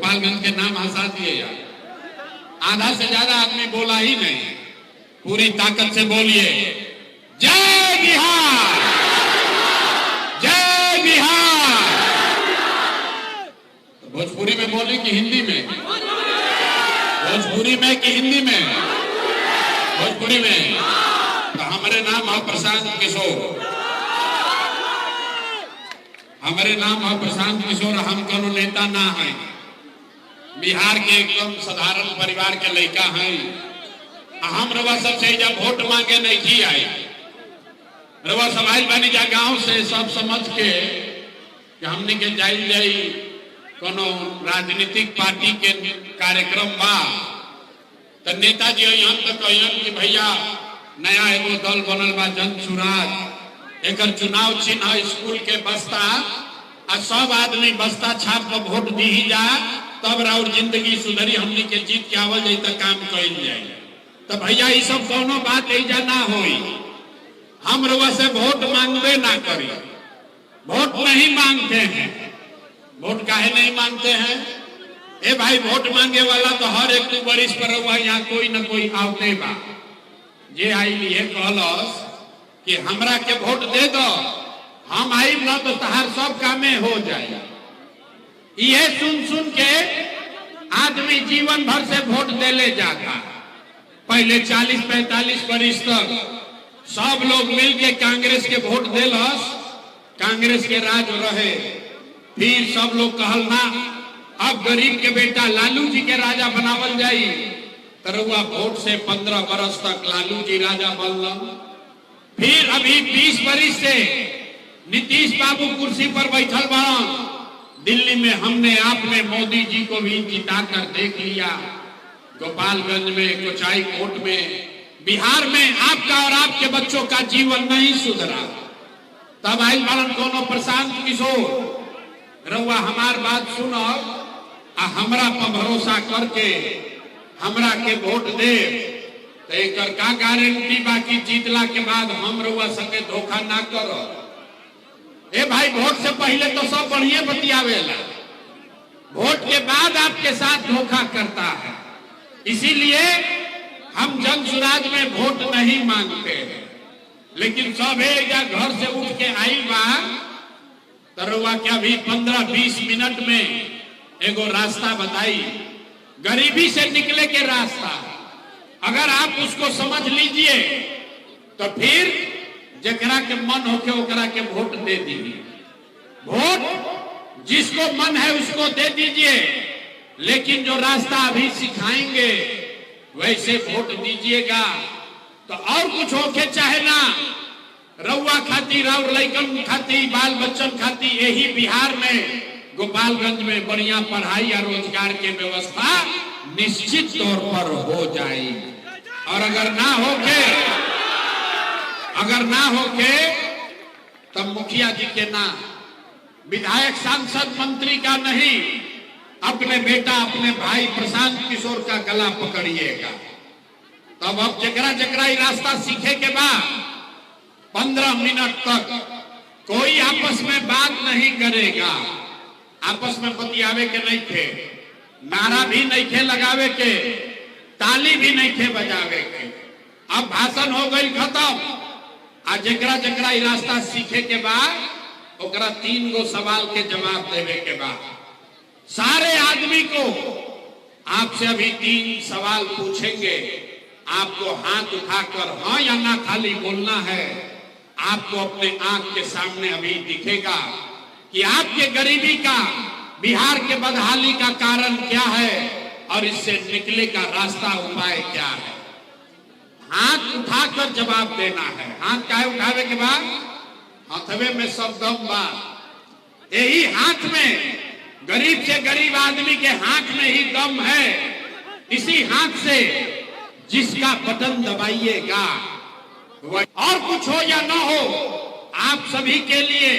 गोपालगंज के नाम हंसा दिए यार। आधा से ज्यादा आदमी बोला ही नहीं, पूरी ताकत से बोलिए जय बिहार, जय बिहार। तो भोजपुरी में बोले कि हिंदी में? भोजपुरी में कि हिंदी में? भोजपुरी में। तो हमारे नाम है प्रशांत किशोर, हमारे नाम है प्रशांत किशोर। हम कोनो नेता ना है, बिहार के एकदम साधारण परिवार के लड़का हैं। हम रवा सबसे जब वोट मांगे नहीं की आए, रवा सवाल बनी जा गांव से सब समझ के कि हमने के जाई जाई कोनो राजनीतिक पार्टी के कार्यक्रम बा तो नेताजी यहाँ तक कहन कि भैया नया एगो दल बनल बा जन सुराज, एकर चुनाव चिन्ह है स्कूल के बस्ता, और सब आदमी बस्ता छाप पर वोट दी ही जा, तब राउर जिंदगी सुधरी, हमनी के जीत के आवल जाए तो काम कइल जाए। तो भैया ये सब कोनो बात एजा ना होई, हम रउआ से वोट मांगबे ना करी, वोट नहीं मांगते हैं। वोट काहे नहीं मांगते हैं? ए भाई वोट मांगे वाला तो हर एक बरिस पर रउआ यहाँ कोई न कोई आवते बा, जे आई लिए कहलस कि हमरा के वोट दे दो, हम आई ना तो तहार सब कामे हो जाए। ये सुन सुन के आदमी जीवन भर से वोट देले जाता। पहले 40-45 वर्ष तक सब लोग मिलके कांग्रेस के वोट देलस, कांग्रेस के राज रहे। फिर सब लोग कहल ना अब गरीब के बेटा लालू जी के राजा बनावल जाई, तरुआ वोट से 15 वर्ष तक लालू जी राजा बनल। फिर अभी 20 वर्ष से नीतीश बाबू कुर्सी पर बैठल बाड़न। दिल्ली में हमने आपने मोदी जी को भी जिताकर देख लिया, गोपालगंज में, कोचाई कोट में, बिहार में आपका और आपके बच्चों का जीवन नहीं सुधरा। तब आई बालन कोनो प्रशांत किशोर, रउआ हमार बात सुनो आ हमरा पर भरोसा करके हमरा के वोट दे, तो एक का गारंटी बाकी जीतला के बाद हम रउआ संगे धोखा ना करो। ए भाई वोट से पहले तो सब बढ़िया बतियावेला, वोट के बाद आपके साथ धोखा करता है। इसीलिए हम जन सुराज में वोट नहीं मांगते हैं। लेकिन सब घर से उठ के आई बा तरुआ क्या भी 15-20 मिनट में एगो रास्ता बताई, गरीबी से निकले के रास्ता। अगर आप उसको समझ लीजिए तो फिर जकरा के मन होके ओकरा के वोट दे दीजिए। वोट जिसको मन है उसको दे दीजिए, लेकिन जो रास्ता अभी सिखाएंगे वैसे वोट दीजिएगा। तो और कुछ होके चाहे ना, रउआ खाती, राउर लइकन खाती, बाल बच्चन खाती, यही बिहार में गोपालगंज में बढ़िया पढ़ाई और रोजगार के व्यवस्था निश्चित तौर पर हो जाएगी। और अगर ना होके तब मुखिया जी के ना, विधायक सांसद मंत्री का नहीं, अपने बेटा अपने भाई प्रशांत किशोर का गला पकड़िएगा। तब अब जकरा जकरा रास्ता सीखे के बाद 15 मिनट तक कोई आपस में बात नहीं करेगा। आपस में बतियावे के नहीं थे, नारा भी नहीं थे लगावे के, ताली भी नहीं थे बजावे के। अब भाषण हो गई खत्म। आज जकरा जकरा रास्ता सीखे के बाद ओकरा 3 गो सवाल के जवाब देवे के बाद सारे आदमी को आपसे अभी 3 सवाल पूछेंगे। आपको हाथ उठाकर हाँ या ना खाली बोलना है। आपको अपने आंख के सामने अभी दिखेगा कि आपके गरीबी का, बिहार के बदहाली का कारण क्या है और इससे निकले का रास्ता, उपाय क्या है। हाथ उठाकर जवाब देना है। हाथ काहे उठावे के बाद? हाथवे में सब दम बा। यही हाथ में, गरीब से गरीब आदमी के हाथ में ही दम है। इसी हाथ से जिसका बटन दबाइएगा, और कुछ हो या ना हो, आप सभी के लिए,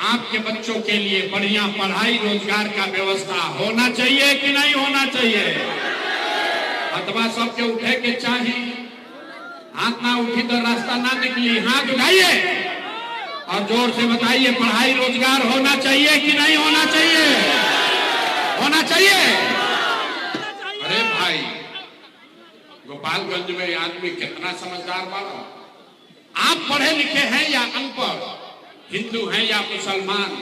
आपके बच्चों के लिए बढ़िया पढ़ाई रोजगार का व्यवस्था होना चाहिए कि नहीं होना चाहिए? अथवा सबके उठे के चाहिए। हाथ ना उठी तो रास्ता ना निकली। हाथ उठाइए और जोर से बताइए, पढ़ाई रोजगार होना चाहिए कि नहीं होना चाहिए? होना चाहिए। अरे भाई, गोपालगंज में आदमी कितना समझदार बाड़ा। आप पढ़े लिखे हैं या अनपढ़, हिंदू हैं या मुसलमान,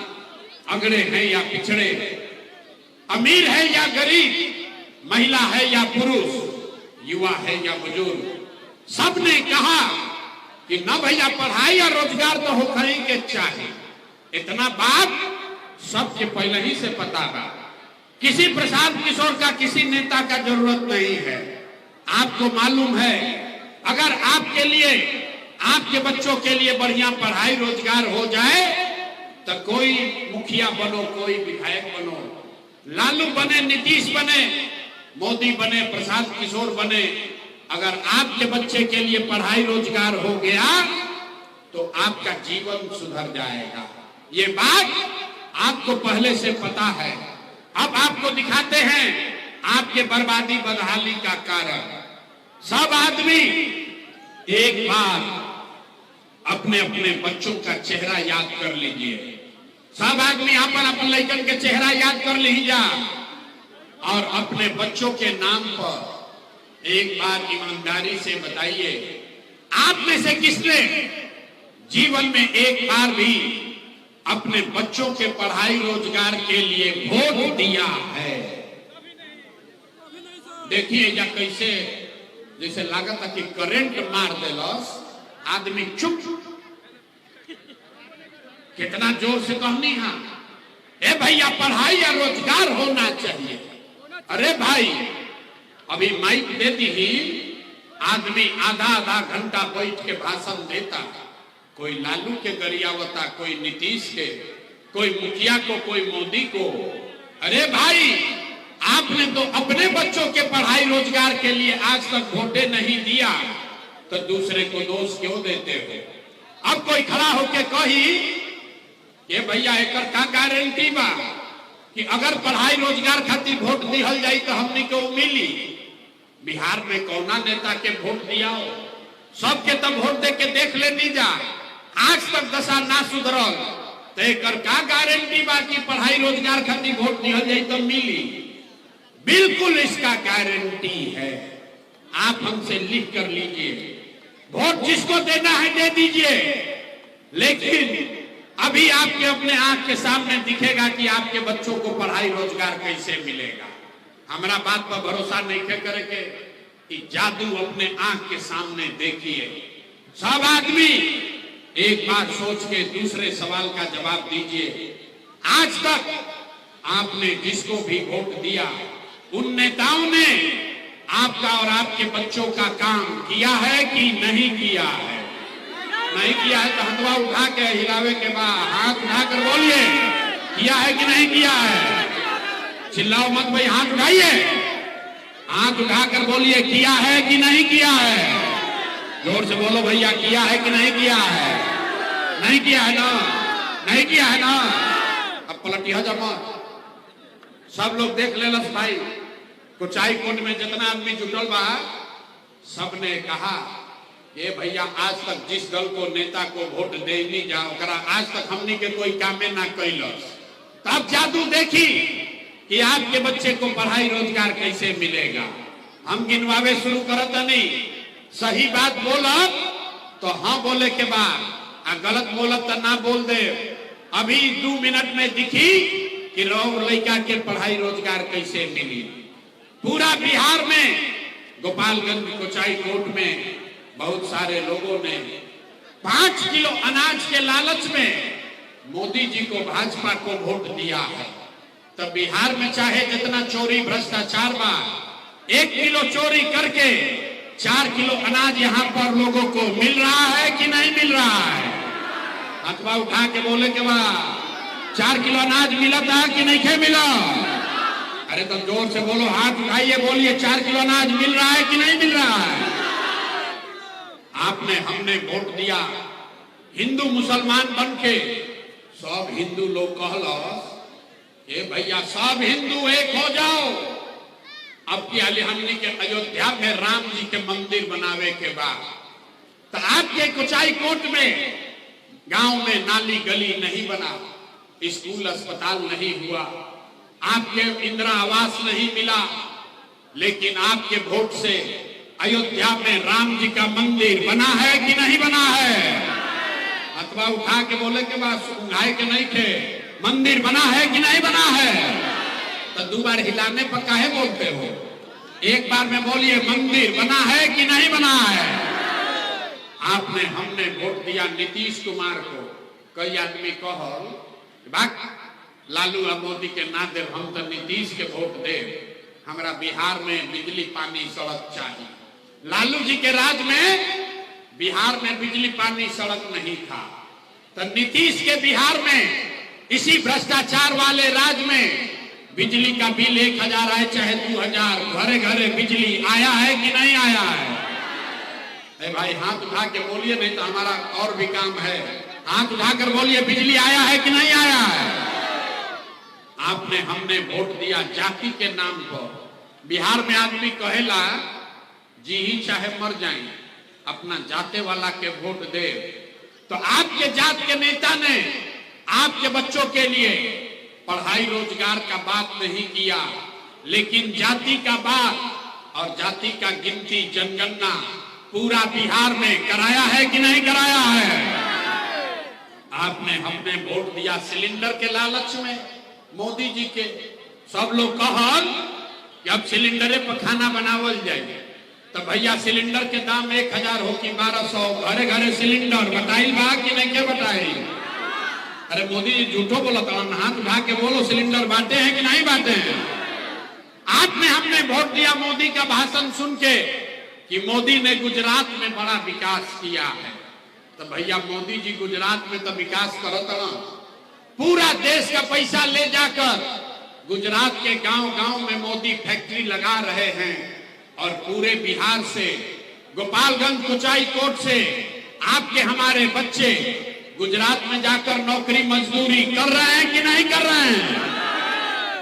अगड़े हैं या पिछड़े, अमीर है या गरीब, महिला है या पुरुष, युवा है या बुजुर्ग, सबने कहा कि न भैया पढ़ाई और रोजगार तो हो ही के चाहे। इतना बात सबके पहले ही से पता था। किसी प्रशांत किशोर का, किसी नेता का जरूरत नहीं है। आपको मालूम है, अगर आपके लिए, आपके बच्चों के लिए बढ़िया पढ़ाई रोजगार हो जाए तो कोई मुखिया बनो, कोई विधायक बनो, लालू बने, नीतीश बने, मोदी बने, प्रशांत किशोर बने, अगर आपके बच्चे के लिए पढ़ाई रोजगार हो गया तो आपका जीवन सुधर जाएगा। ये बात आपको पहले से पता है। अब आपको दिखाते हैं आपके बर्बादी बदहाली का कारण। सब आदमी एक बार अपने अपने बच्चों का चेहरा याद कर लीजिए। सब आदमी अपन अपन लड़कन के चेहरा याद कर लीजिए और अपने बच्चों के नाम पर एक बार ईमानदारी से बताइए, आप में से किसने जीवन में एक बार भी अपने बच्चों के पढ़ाई रोजगार के लिए वोट दिया है? देखिए या कैसे जैसे लागत है कि करंट मार देलस, आदमी चुप। कितना जोर से कहनी है, ए भैया पढ़ाई या रोजगार होना चाहिए। अरे भाई, अभी माइक देती ही आदमी आधा आधा घंटा बैठ के भाषण देता, कोई लालू के गरियावता, कोई नीतीश के, कोई मुखिया को, कोई मोदी को। अरे भाई, आपने तो अपने बच्चों के पढ़ाई रोजगार के लिए आज तक वोटे नहीं दिया तो दूसरे को दोष क्यों देते हो? अब कोई खड़ा होके कही ये भैया एकर का गारंटी बा कि अगर पढ़ाई रोजगार खातिर वोट दिहल जाई तो हमनी को मिली। बिहार में कौना नेता के वोट दिया हो? सबके तब वोट दे के देख लेनी जा, आज तक दशा ना सुधरल तो एकर का गारंटी बा कि पढ़ाई रोजगार खातिर वोट दिहल जाई तो मिली? बिल्कुल इसका गारंटी है। आप हमसे लिख कर लीजिए, वोट जिसको देना है दे दीजिए, लेकिन अभी आपके अपने आंख के सामने दिखेगा कि आपके बच्चों को पढ़ाई रोजगार कैसे मिलेगा। हमारा बात पर भरोसा नहीं करे के कि जादू अपने आंख के सामने देखिए। सब आदमी एक बार सोच के दूसरे सवाल का जवाब दीजिए। आज तक आपने जिसको भी वोट दिया, उन नेताओं ने आपका और आपके बच्चों का काम किया है कि नहीं किया है? नहीं किया है तो हथवा उठा के हिलावे के बाद हाथ उठाकर बोलिए, किया है कि नहीं किया है? चिल्लाओ मत भाई, हाथ उठाइए, हाथ उठाकर बोलिए किया है कि नहीं किया है। जोर से बोलो भैया, किया है कि नहीं किया है? नहीं किया है ना? नहीं किया है ना? अब पलटिया जमा, सब लोग देख ले लस भाई। कुचाई कुंड में जितना आदमी जुटल बा, सबने कहा ये भैया आज तक जिस दल को, नेता को वोट दे नहीं जा, आज तक हमनी के कोई कामे ना कैलस। तब जादू देखी कि आपके बच्चे को पढ़ाई रोजगार कैसे मिलेगा। हम गिनवावे शुरू करत नहीं, सही बात बोलब तो हाँ बोले के बाद, गलत बोलब तो ना बोल दे। अभी 2 मिनट में दिखी कि रौ लड़का के पढ़ाई रोजगार कैसे मिली। पूरा बिहार में, गोपालगंज कोचाई कोट में बहुत सारे लोगों ने 5 किलो अनाज के लालच में मोदी जी को, भाजपा को वोट दिया है। तब बिहार में चाहे जितना चोरी भ्रष्टाचार बा, 1 किलो चोरी करके 4 किलो अनाज यहाँ पर लोगों को मिल रहा है कि नहीं मिल रहा है? अथवा उठा के बोले के बाद 4 किलो अनाज मिला था कि नहीं खे मिला? अरे तो जोर से बोलो, हाथ उठाइए, बोलिए 4 किलो अनाज मिल रहा है कि नहीं मिल रहा है? आपने, हमने वोट दिया, हिंदू मुसलमान बन के सब हिंदू लोग कहलस ए भैया सब हिंदू एक हो जाओ। अब की हमनी के अयोध्या में राम जी के मंदिर बनावे के बाद तो आपके कुचाई कोट में गांव में नाली गली नहीं बना, स्कूल अस्पताल नहीं हुआ, आपके इंदिरा आवास नहीं मिला, लेकिन आपके वोट से अयोध्या में राम जी का मंदिर बना है कि नहीं बना है? अथवा उठा के बोले के बाद सुंघाए के नहीं थे, मंदिर बना है कि नहीं बना है? तो 2 बार हिलाने पर काहे बोलते हो? एक बार में बोलिए, मंदिर बना है कि नहीं बना है? आपने हमने वोट दिया नीतीश कुमार को। कई आदमी कहल लालू और मोदी के ना दे, हम तो नीतीश के वोट दे, हमारा बिहार में बिजली पानी सड़क चाहिए। लालू जी के राज में बिहार में बिजली पानी सड़क नहीं था, तो नीतीश के बिहार में इसी भ्रष्टाचार वाले राज में बिजली का बिल 1000 आए चाहे 2000, घरे घरे बिजली आया है कि नहीं आया है? अरे भाई हाथ उठा के बोलिए, नहीं तो हमारा और भी काम है। हाथ उठाकर बोलिए, बिजली आया है कि नहीं आया है? आपने हमने वोट दिया जाति के नाम पर। बिहार में आदमी कहेला जी ही चाहे मर जाए, अपना जाते वाला के वोट दे। तो आपके जात के नेता ने आपके बच्चों के लिए पढ़ाई रोजगार का बात नहीं किया, लेकिन जाति का बात और जाति का गिनती जनगणना पूरा बिहार में कराया है कि नहीं कराया है? आपने हमने वोट दिया सिलेंडर के लालच में मोदी जी के। सब लोग कहल कि अब सिलेंडरे पर खाना बनावल जाए, तो भैया सिलेंडर के दाम 1000 हो कि 1200, घरे घरे सिलेंडर बताइल बा कि नहीं के बताई? अरे मोदी जी झूठो बोला था, हाथ उठा के बोलो, सिलेंडर बांटे हैं कि नहीं बांटे हैं? आपने हमने वोट दिया मोदी का भाषण सुन के कि मोदी ने गुजरात में बड़ा विकास किया है। तो भैया मोदी जी गुजरात में तो विकास करत ना, पूरा देश का पैसा ले जाकर गुजरात के गांव-गांव में मोदी फैक्ट्री लगा रहे हैं, और पूरे बिहार से, गोपालगंज कुचाई कोट से आपके हमारे बच्चे गुजरात में जाकर नौकरी मजदूरी कर रहे हैं कि नहीं कर रहे हैं?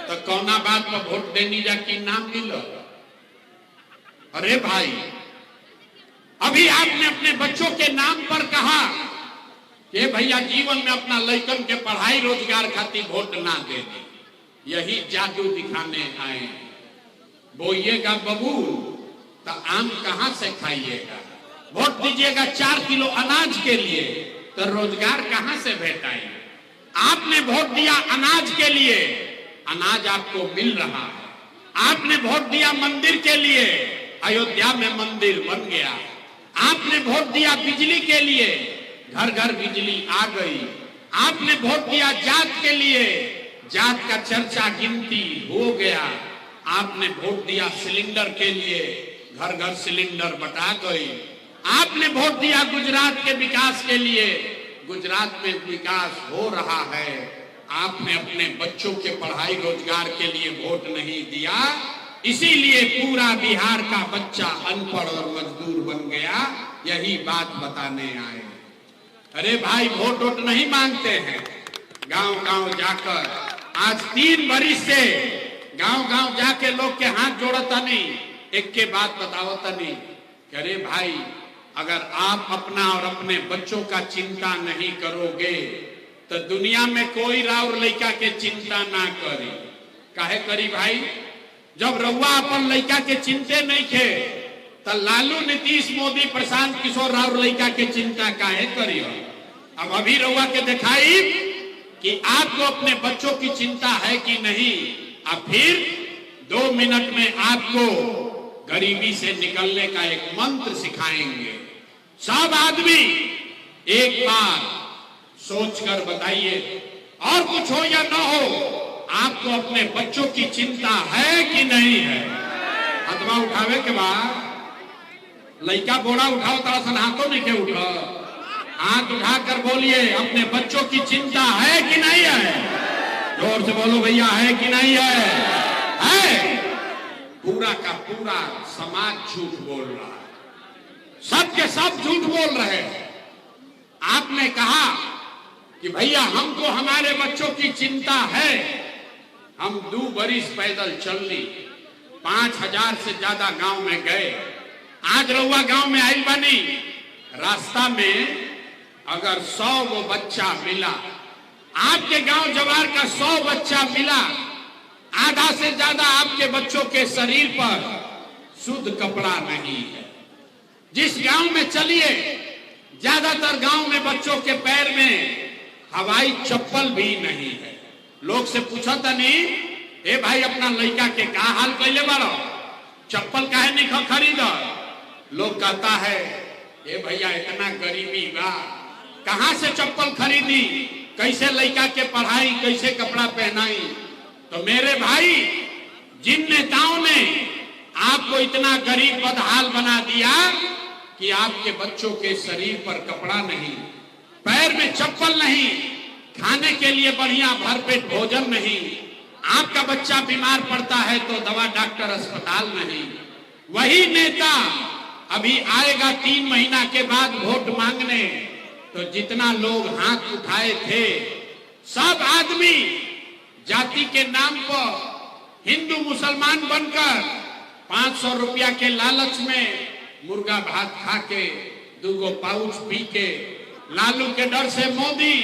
तो कौना बात पर वोट देनी जा कि नाम मिलो? अरे भाई, अभी आपने अपने बच्चों के नाम पर कहा कि भैया जीवन में अपना लड़कन के पढ़ाई रोजगार खातिर वोट ना दे, यही जादू दिखाने आए। बोइएगा बबूल तो आम कहां से खाइएगा? वोट दीजिएगा 4 किलो अनाज के लिए, तो रोजगार कहां से भेटाएगा? आपने वोट दिया अनाज के लिए, अनाज आपको मिल रहा है। आपने वोट दिया मंदिर के लिए, अयोध्या में मंदिर बन गया। आपने वोट दिया बिजली के लिए, घर घर बिजली आ गई। आपने वोट दिया जात के लिए, जात का चर्चा गिनती हो गया। आपने वोट दिया सिलेंडर के लिए, घर घर सिलेंडर बटा गई। आपने वोट दिया गुजरात के विकास के लिए, गुजरात में विकास हो रहा है। आपने अपने बच्चों के पढ़ाई रोजगार के लिए वोट नहीं दिया, इसीलिए पूरा बिहार का बच्चा अनपढ़ और मजदूर बन गया। यही बात बताने आए। अरे भाई, वोट वोट नहीं मांगते हैं। गांव-गांव जाकर आज 3 बरिस से गांव-गांव जाके लोग के हाथ जोड़ता नहीं, एक के बात बतावता नहीं। अरे भाई, अगर आप अपना और अपने बच्चों का चिंता नहीं करोगे तो दुनिया में कोई राउर लड़का के चिंता ना करी। काहे करी भाई? जब रउआ अपन लड़का के चिंते नहीं थे, तो लालू, नीतीश, मोदी, प्रशांत किशोर राउर लड़का के चिंता काहे करी? अब अभी रउआ के दिखाई कि आपको अपने बच्चों की चिंता है कि नहीं। अब फिर 2 मिनट में आपको गरीबी से निकलने का एक मंत्र सिखाएंगे। सब आदमी एक बार सोचकर बताइए, और कुछ हो या ना हो, आपको अपने बच्चों की चिंता है कि नहीं है? हाथवा उठावे के बाद लड़का बोड़ा उठाओ, तारा सन हाथों नहीं के उठा, हाथ उठाकर बोलिए, अपने बच्चों की चिंता है कि नहीं है? जोर से बोलो भैया, है कि नहीं है? है। पूरा का पूरा समाज झूठ बोल रहा है, सब के सब झूठ बोल रहे हैं। आपने कहा कि भैया हमको हमारे बच्चों की चिंता है, हम 2 बरिस पैदल चल ली, 5000 से ज्यादा गांव में गए। आज रउआ गांव में आई बनी, रास्ता में अगर 100 वो बच्चा मिला, आपके गांव जवार का 100 बच्चा मिला, आधा से ज्यादा आपके बच्चों के शरीर पर शुद्ध कपड़ा नहीं है। जिस गांव में चलिए, ज्यादातर गांव में बच्चों के पैर में हवाई चप्पल भी नहीं है। लोग से पूछा था नहीं, ए भाई अपना लड़का के का हाल कैले बारो, चप्पल काहे नहीं खरीद? लोग कहता है ए भैया इतना गरीबी बा, कहां से चप्पल खरीदी, कैसे लड़का के पढ़ाई, कैसे कपड़ा पहनाई। तो मेरे भाई, जिन नेताओं ने आपको इतना गरीब बदहाल बना दिया कि आपके बच्चों के शरीर पर कपड़ा नहीं, पैर में चप्पल नहीं, खाने के लिए बढ़िया भरपेट भोजन नहीं, आपका बच्चा बीमार पड़ता है तो दवा डॉक्टर अस्पताल नहीं, वही नेता अभी आएगा 3 महीना के बाद वोट मांगने, तो जितना लोग हाथ उठाए थे सब आदमी जाति के नाम पर हिंदू मुसलमान बनकर 500 रुपया के लालच में मुर्गा भात खा के 2 पाउच पी के लालू के डर से मोदी,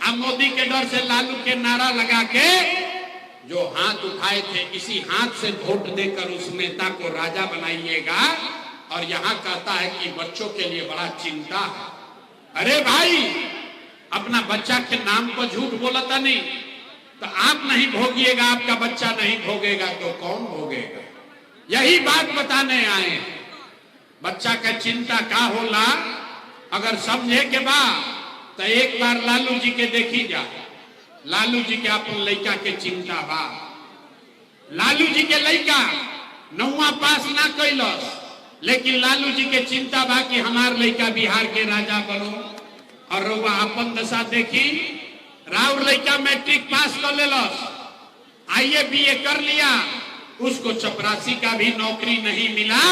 अब मोदी के डर से लालू के नारा लगा के जो हाथ उठाए थे, इसी हाथ से वोट देकर उस नेता को राजा बनाइएगा। और यहाँ कहता है कि बच्चों के लिए बड़ा चिंता है। अरे भाई, अपना बच्चा के नाम पर झूठ बोलता नहीं, तो आप नहीं भोगिएगा, आपका बच्चा नहीं भोगेगा तो कौन भोगेगा? यही बात बताने आए हैं। बच्चा का चिंता का होला, अगर समझे के बाद तो एक बार लालू जी के देखी जा। लालू जी के अपन लड़का के चिंता बा। लालू जी के लड़का 9वां पास ना कैलस, लेकिन लालू जी के चिंता बा कि हमार लड़का बिहार के राजा बनो। और रउआ अपन दशा देखी, राउर लड़का मैट्रिक पास कर लेलस, आईए बीए कर लिया, उसको चपरासी का भी नौकरी नहीं मिला,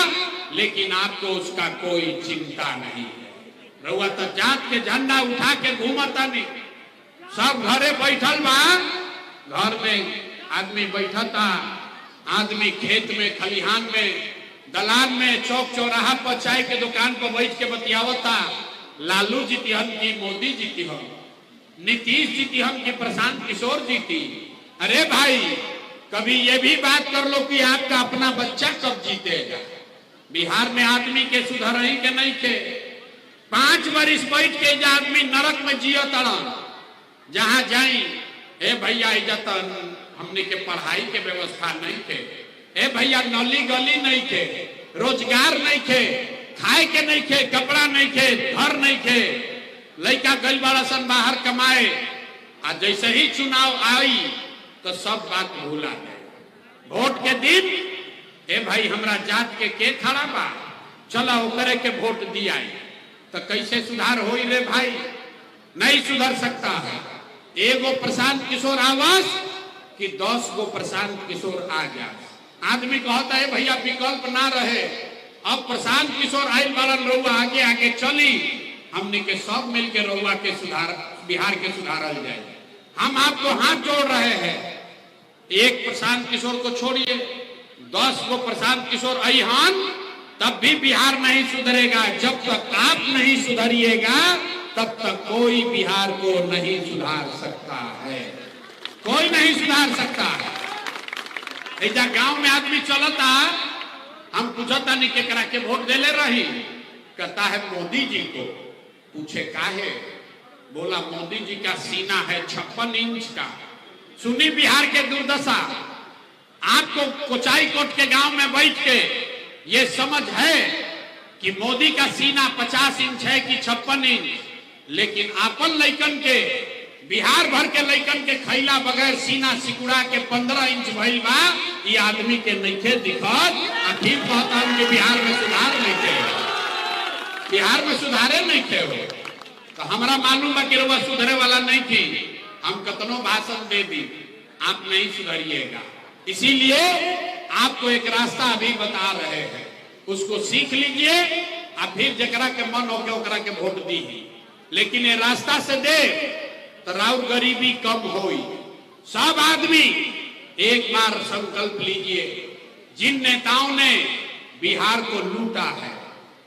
लेकिन आपको उसका कोई चिंता नहीं है। रउआ तो जात के झंडा उठा के घूमता नहीं, सब घरे बैठल बा। घर में आदमी बैठता, आदमी खेत में, खलिहान में, दलान में, चौक चौराहा पर, चाय के दुकान पर बैठ के बतियावता। लालू जीती हम की मोदी जीती हम, नीतीश जीती हम की प्रशांत किशोर जीती। अरे भाई, कभी ये भी बात कर लो कि आपका अपना बच्चा कब जीतेगा। बिहार में आदमी के सुधर ही के नहीं के 5 बरिस बैठ के जो आदमी नरक में जियो तड़न, जहां जाई ए भैया इज्जत हमने के पढ़ाई के व्यवस्था नहीं थे, ए भैया नली गली नहीं थे, रोजगार नहीं थे, खाए के नहीं थे, कपड़ा नहीं थे, घर नहीं थे, लड़का गल बड़ा सन बाहर कमाए। आज जैसे ही चुनाव आई तो सब बात भूला गए। वोट के दिन ए भाई हमरा जात के खड़ा बा, चला ओकरे के वोट दिया, तो कैसे सुधार होई रे भाई? नहीं सुधर सकता है। एगो प्रशांत किशोर आवास कि 10 गो प्रशांत किशोर आ जा। आदमी कहता है भैया विकल्प ना रहे, अब प्रशांत किशोर आयल बारन, रउआ आगे आगे चली, हमने के सब मिल के रउआ के सुधार, बिहार के सुधारल जाए। हम आपको हाथ जोड़ रहे हैं, एक प्रशांत किशोर को छोड़िए, 10 गो प्रशांत किशोर अहिहान, तब भी बिहार नहीं सुधरेगा। जब तक आप नहीं सुधरिएगा तब तक कोई बिहार को नहीं सुधार सकता है, कोई नहीं सुधार सकता है। ऐसा गांव में आदमी चलता, हम पूछता नहीं के करा के वोट दे ले रही, कहता है मोदी जी को। पूछे काहे? बोला मोदी जी का सीना है 56 इंच का। सुनी बिहार के दुर्दशा। आपको कोचाई कोट के गांव में बैठ के ये समझ है कि मोदी का सीना 50 इंच है कि 56 इंच, लेकिन आपन लइकन के, बिहार भर के लइकन के खैला बगैर सीना सिकुड़ा के 15 इंच भइल बा। ये आदमी के नइखे दिखत, अखिल कहता हूं कि बिहार में सुधार नहीं थे, बिहार में सुधारे नहीं थे हो। तो हमारा मालूम है कि रउआ सुधरे वाला नहीं थी, हम कतनो भाषण दे दी, आप नहीं सुधरिएगा। इसीलिए आपको एक रास्ता अभी बता रहे हैं, उसको सीख लीजिए, और फिर जकरा के मन हो के ओकरा के वोट दी। लेकिन ये रास्ता से दे तो राउर गरीबी कम होई। सब आदमी एक बार संकल्प लीजिए, जिन नेताओं ने बिहार को लूटा है,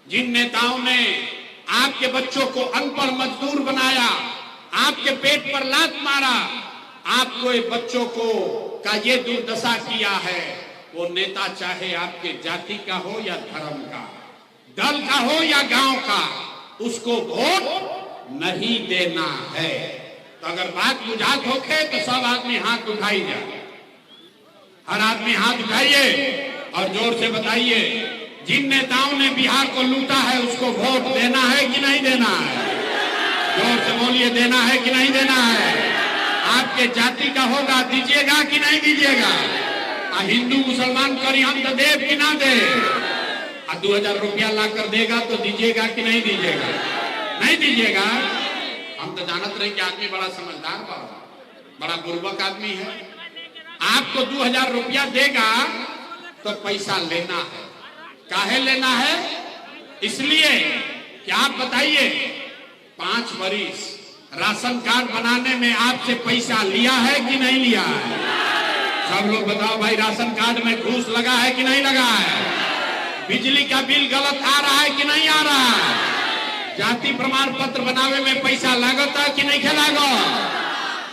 जिन नेताओं ने आपके बच्चों को अनपढ़ मजदूर बनाया, आपके पेट पर लात मारा, आपको बच्चों को का ये दुर्दशा किया है। वो नेता चाहे आपके जाति का हो या धर्म का, दल का हो या गांव का, उसको वोट नहीं देना है। तो अगर बात बुझात होके तो सब आदमी हाथ उठाई जाए, हर आदमी हाथ उठाइए और जोर से बताइए, जिन नेताओं ने बिहार को लूटा है उसको वोट देना है कि नहीं देना है? जोर से बोलिए, देना है कि नहीं देना है? आपके जाति का होगा, दीजिएगा कि नहीं दीजिएगा? हिंदू मुसलमान करी हम तो देव कि ना दे? 2000 रुपया ला कर देगा तो दीजिएगा कि नहीं दीजिएगा? नहीं दीजिएगा। हम तो जानत रहे कि आदमी बड़ा समझदार बड़ा बुर्बक आदमी है। आपको 2000 रुपया देगा तो पैसा लेना है। काहे लेना है? इसलिए कि आप बताइए, 5 बरिस राशन कार्ड बनाने में आपसे पैसा लिया है कि नहीं लिया है? सब लोग बताओ भाई, राशन कार्ड में घूस लगा है कि नहीं लगा है? बिजली का बिल गलत आ रहा है कि नहीं आ रहा है? जाति प्रमाण पत्र बनावे में पैसा लागत है कि नहीं लागो?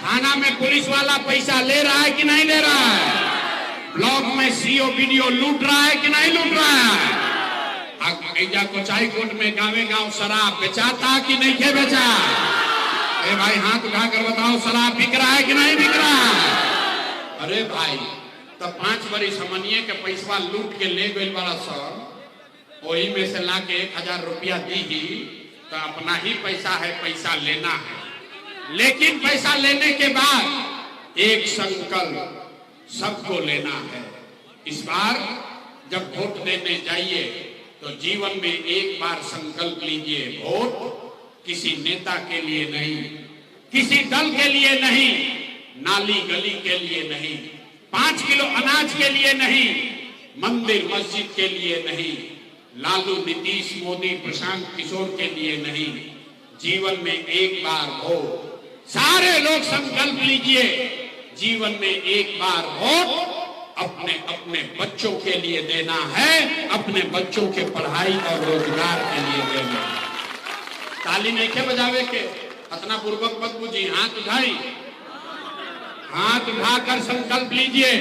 थाना में पुलिस वाला पैसा ले रहा है कि नहीं ले रहा है? ब्लॉक में सीओ वीडियो लूट रहा है कि नहीं लूट रहा है? कोचाई कोट में गावे गांव शराब बेचाता कि नहीं के बेचा? ए भाई हाथ उठाकर बताओ, शराब बिक रहा है कि नहीं बिक रहा है? अरे भाई, तो 5 बरिस समनिए के पैसा लूट के ले गए वाला सब, वही में से ला के 1000 रुपया दी ही तो अपना ही पैसा है, पैसा लेना है। लेकिन पैसा लेने के बाद एक संकल्प सबको लेना है। इस बार जब वोट देने जाइए तो जीवन में एक बार संकल्प लीजिए, वोट किसी नेता के लिए नहीं, किसी दल के लिए नहीं, नाली गली के लिए नहीं, 5 किलो अनाज के लिए नहीं, मंदिर मस्जिद के लिए नहीं, लालू नीतीश मोदी प्रशांत किशोर के लिए नहीं, जीवन में एक बार वोट। सारे लोग संकल्प लीजिए, जीवन में एक बार वोट अपने अपने बच्चों के लिए देना है, अपने बच्चों के पढ़ाई और रोजगार के लिए देना है। ताली नहीं के बजावे के, अपना पूर्वक मत बुझी, हाथ उठाई, हाथ उठाकर संकल्प लीजिए,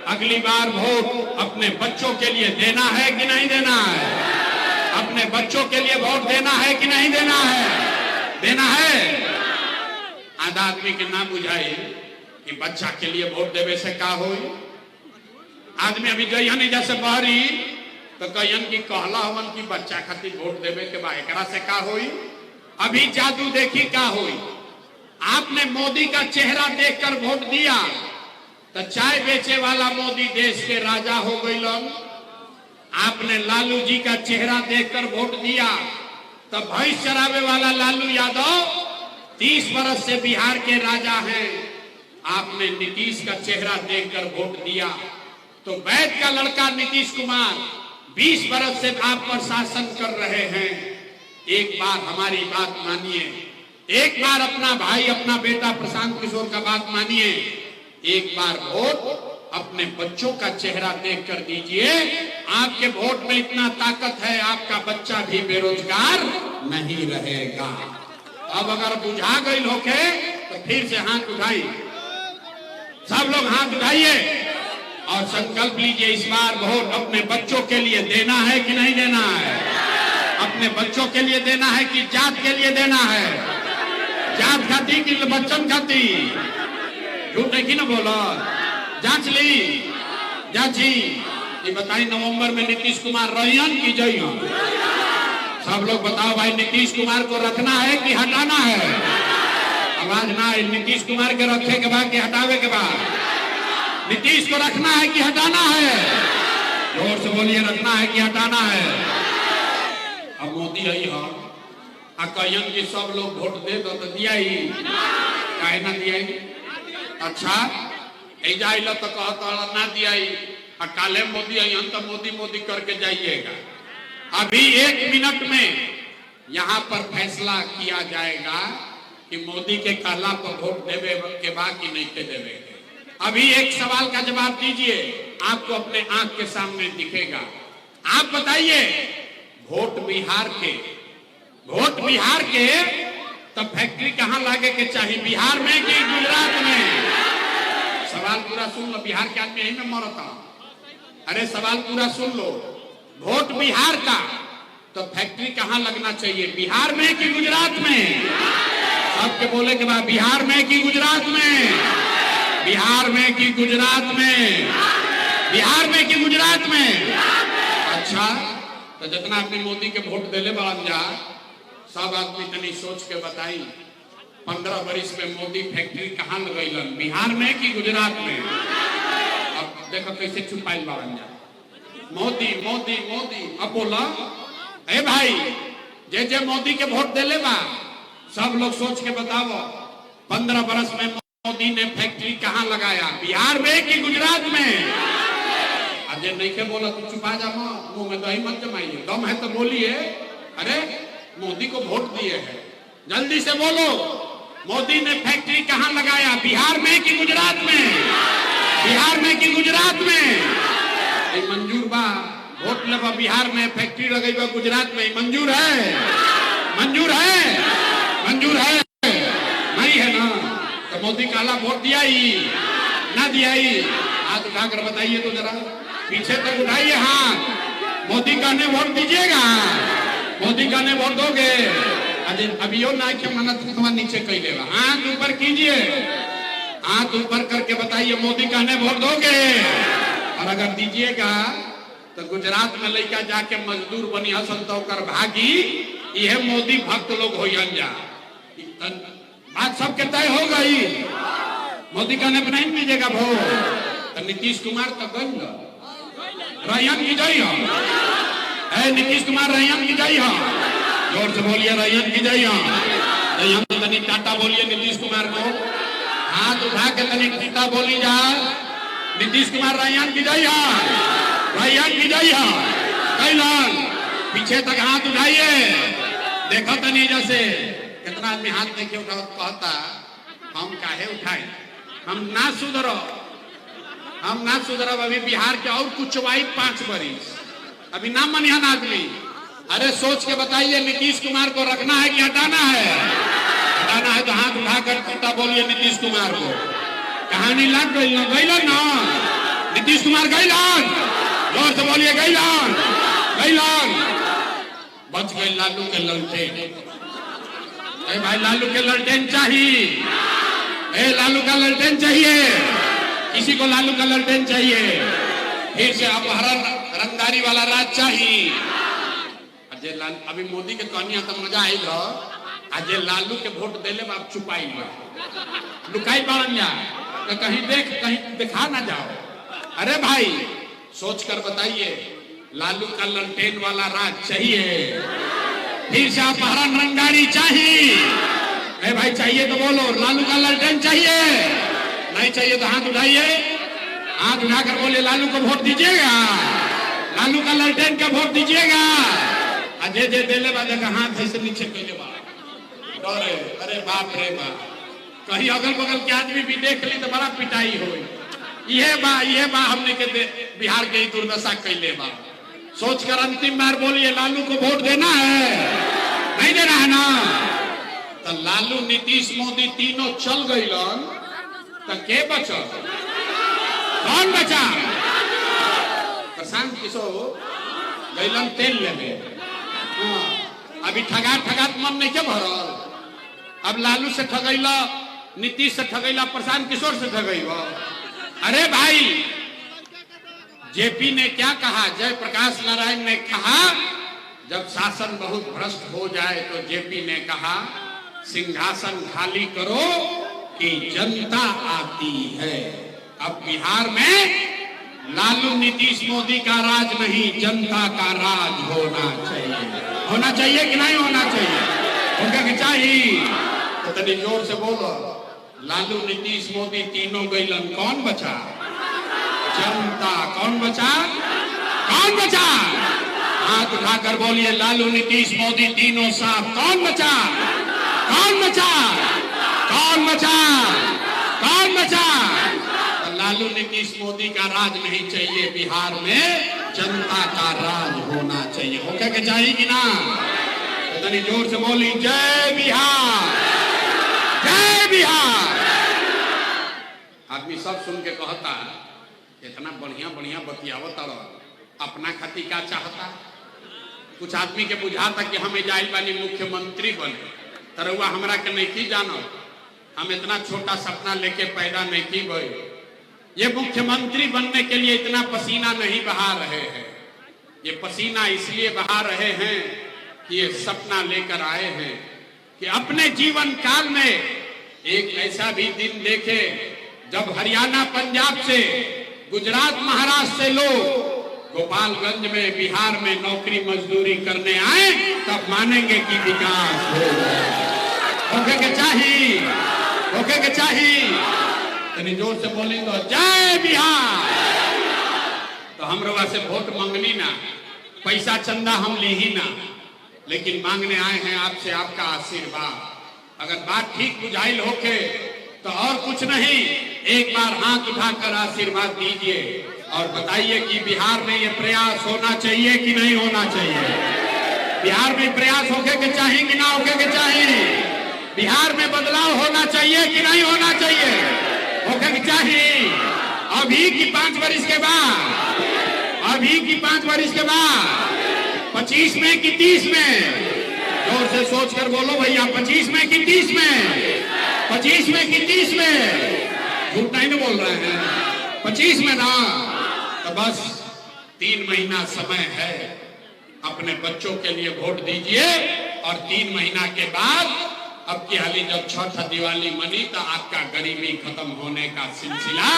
अगली बार वोट अपने बच्चों के लिए देना है कि नहीं देना है? अपने बच्चों के लिए वोट देना है कि नहीं देना है? देना है। आधा आदमी के ना बुझाई कि बच्चा के लिए वोट देवे से का हो। आदमी अभी गई नहीं जैसे बहरी तो कहन की कहला हवन की बच्चा खातिर वोट देवे के बाद एकरा से का होई। अभी जादू देखी का होई। आपने मोदी का चेहरा देखकर वोट दिया तो चाय बेचे वाला मोदी देश के राजा हो गई। आपने लालू जी का चेहरा देखकर वोट दिया तो भैंस चरावे वाला लालू यादव 30 वर्ष से बिहार के राजा हैं। आपने नीतीश का चेहरा देखकर वोट दिया तो वैद का लड़का नीतीश कुमार 20 वर्ष से आप पर शासन कर रहे हैं। एक बार हमारी बात मानिए, एक बार अपना भाई अपना बेटा प्रशांत किशोर का बात मानिए, एक बार वोट अपने बच्चों का चेहरा देख कर दीजिए। आपके वोट में इतना ताकत है, आपका बच्चा भी बेरोजगार नहीं रहेगा। अब अगर बुझा गई होके तो फिर से हाथ उठाई, सब लोग हाथ उठाइए और संकल्प लीजिए, इस बार वोट अपने बच्चों के लिए देना है कि नहीं देना है? अपने बच्चों के लिए देना है कि जात के लिए देना है? जात खाती कि बच्चन खाती? झूठ नहीं ना बोलो, जांच ली, जांची। ये बताइए नवंबर में नीतीश कुमार रहियन की जइयन? सब लोग बताओ भाई, नीतीश कुमार को रखना है कि हटाना है? आवाज ना है। नीतीश कुमार के रखे के बाद कि हटावे के बाद? नीतीश को रखना है कि हटाना है? जोर से बोलिए, रखना है कि हटाना है? अब मोदी आई हम कहन की सब लोग वोट दे दो तो दिया ही काहे ना दिया ही? अच्छा जाइल तो कहता ना दिया ही, काले मोदी आई हम तो मोदी मोदी करके जाइएगा। अभी 1 मिनट में यहाँ पर फैसला किया जाएगा कि मोदी के कहला पर वोट देवे के बाद कि नहीं के देवे। अभी एक सवाल का जवाब दीजिए, आपको अपने आंख के सामने दिखेगा। आप बताइए, वोट बिहार के तो फैक्ट्री कहाँ लागे के चाहिए? बिहार में कि गुजरात में? सवाल पूरा सुन लो, बिहार के आदमी यही में मरता। अरे सवाल पूरा सुन लो, वोट बिहार का, तो फैक्ट्री कहाँ लगना चाहिए, बिहार में कि गुजरात में? सबके बोले के बाद बिहार में कि गुजरात में? बिहार में कि गुजरात में? बिहार में कि गुजरात में? अच्छा, तो जितना अपने मोदी के वोट दिले बड़न जा, सब आदमी तनी सोच के बताई, 15 वर्ष में मोदी फैक्ट्री कहाँ लगैलन, बिहार में कि गुजरात में? अब देखो कैसे छुपाई बड़न जा, मोदी मोदी मोदी। अब बोला ए भाई, जे मोदी के वोट दिले बा, सब लोग सोच के बताओ, 15 वर्ष में मोदी ने फैक्ट्री कहाँ लगाया, बिहार में कि गुजरात में? अजय नहीं के बोला तो चुपा जा, मुंह में दही मत जमाइए, दम है तो बोलिए। अरे मोदी को वोट दिए हैं, जल्दी से बोलो, मोदी ने फैक्ट्री कहाँ लगाया, बिहार में कि गुजरात में? बिहार में कि गुजरात में? मंजूर बा, वोट लेबा बिहार में, फैक्ट्री लगेगा गुजरात में, मंजूर है? मंजूर है? मंजूर है? नहीं है ना? तो मोदी काला वोट दिया ही ना दिया ही? हाथ उठाकर बताइए तो जरा, पीछे तक उठाइए हाथ। मोदी का ने वोट दीजिएगा? मोदी का ने वोट दोगे? अरे अभी यो ना के मन्नत तुम्हारा नीचे कह लेगा, हाथ ऊपर कीजिए, हाथ ऊपर करके बताइए, मोदी का ने वोट दोगे? और अगर दीजिएगा तो गुजरात में लड़का जाके मजदूर बनी हसन तो कर भागी, यह मोदी भक्त लोग हो जा। बात सबके तय हो गई, मोदी का नहीं दीजिएगा वोट तो नीतीश कुमार तो गई रैयन की जई है, नीतीश कुमार रैयन की जई है, जोर से बोलिए रैयन की जई है। तनी टाटा बोलिए नीतीश कुमार को, हाथ उठा के तनी टीटा बोली जा, नीतीश कुमार रैयन की जई है, रैयन की जई है। कैलान पीछे तक हाथ उठाइए, देखो तनी जैसे कितना आदमी हाथ देखे उठा कहता हम काहे उठाए, हम ना सुधरो, हम ना सुधरब, अभी बिहार के और कुछ 5 वर्ष अभी ना मनिहन आदमी। अरे सोच के बताइए, नीतीश कुमार को रखना है कि हटाना है? हटाना है तो हाथ उठाकर टीटा बोलिए नीतीश कुमार को। कहानी लग गई ना, नीतीश कुमार गईलान, जोर से बोलिए गईलान, गईलान। बच गई लालू के ललटेन। ए भाई लालू के ललटेन चाहिए, ए लालू का ललटेन चाहिए, किसी को लालू का ललटेन चाहिए, फिर से अपहरण रंगदारी वाला राज चाहिए। अभी मोदी के कहानियां तो मजा आई लो, आज लालू के वोट देले बाप छुपाई लुकाई बाड़न जा, तो कहीं कहीं दिखा ना जाओ। अरे भाई सोच कर बताइए, लालू का ललटेन वाला राज चाहिए, फिर से अपहरण रंगदारी चाहिए? ए भाई चाहिए तो बोलो, लालू का ललटेन चाहिए? नहीं चाहिए तो हाथ उठाइए, हाथ उठाकर बोले लालू को वोट दीजिएगा, लालू का ललटेन का वोट दीजिएगा। अजय जे देले बाजे का हाथ ऐसे नीचे कैले बा, डरे, अरे बाप रे बाप, कहीं अगल बगल के आदमी भी देख ली तो बड़ा पिटाई हो। ये बा हमने के बिहार के दुर्दशा कैले बा। सोचकर अंतिम बार बोलिए, लालू को वोट देना है? नहीं देना है ना? तो लालू नीतीश मोदी तीनों चल गई, तो के बचा? कौन बचा? प्रशांत किशोर गैलन तेल लेने। अभी ठगात मन नहीं के भरल, अब लालू से ठगैला, नीतीश से ठगैला, प्रशांत किशोर से ठगैला। अरे भाई जेपी ने क्या कहा, जयप्रकाश नारायण ने कहा, जब शासन बहुत भ्रष्ट हो जाए तो जेपी ने कहा सिंहासन खाली करो कि जनता आती है। अब बिहार में लालू नीतीश मोदी का राज नहीं, जनता का राज होना चाहिए। होना चाहिए कि नहीं होना चाहिए? होगा चाहिए तो तनी जोर से बोलो, लालू नीतीश मोदी तीनों गईलन, कौन बचा? जनता। कौन बचा? कौन बचा? हाथ उठाकर बोलिए, लालू नीतीश मोदी तीनों साथ, कौन बचा? कौन बचा? कौन बचा? कौन बचा? लालू नीतीश मोदी का राज नहीं चाहिए, बिहार में जनता का राज होना चाहिए। होके के चाहिए कि ना? तो तनी जोर से बोली, जय बिहार, जय बिहार। आदमी सब सुन के कहता इतना बढ़िया बढ़िया बतियावत अपना खातिर क्या चाहता। कुछ आदमी के बुझाता कि हमें जाई बानी मुख्यमंत्री बने, तरवा हमरा के नहीं की जानो, हम इतना छोटा सपना लेके पैदा नहीं की गए। ये मुख्यमंत्री बनने के लिए इतना पसीना नहीं बहा रहे हैं, ये पसीना इसलिए बहा रहे हैं कि ये सपना लेकर आए हैं कि अपने जीवन काल में एक ऐसा भी दिन देखे जब हरियाणा पंजाब से, गुजरात महाराष्ट्र से लोग गोपालगंज में, बिहार में नौकरी मजदूरी करने आए, तब मानेंगे कि विकास होके के चाहिए, होके के चाहिए। तनी जोर से बोलेंगे जय बिहार। तो हम रवा से वोट मांगनी ना, पैसा चंदा हम ली ही ना, लेकिन मांगने आए हैं आपसे आपका आशीर्वाद। अगर बात ठीक बुझाइल होके तो और कुछ नहीं, एक बार हाथ उठाकर आशीर्वाद दीजिए और बताइए कि बिहार में ये प्रयास होना चाहिए कि नहीं होना चाहिए। बिहार में प्रयास होके के चाहिए कि ना होके के चाहिए। बिहार में बदलाव होना चाहिए कि नहीं होना चाहिए, होके के चाहिए। अभी की 5 वर्ष के बाद, अभी की 5 वर्ष के बाद 25 में कि 30 में, जोर से सोचकर बोलो भैया, 25 में कि 30 में, 25 में कि 30 में, झूठ नहीं ना बोल रहे हैं, 25 में ना। तो बस 3 महीना समय है, अपने बच्चों के लिए वोट दीजिए और 3 महीना के बाद अब की हाली जब छठ दिवाली मनी तो आपका गरीबी खत्म होने का सिलसिला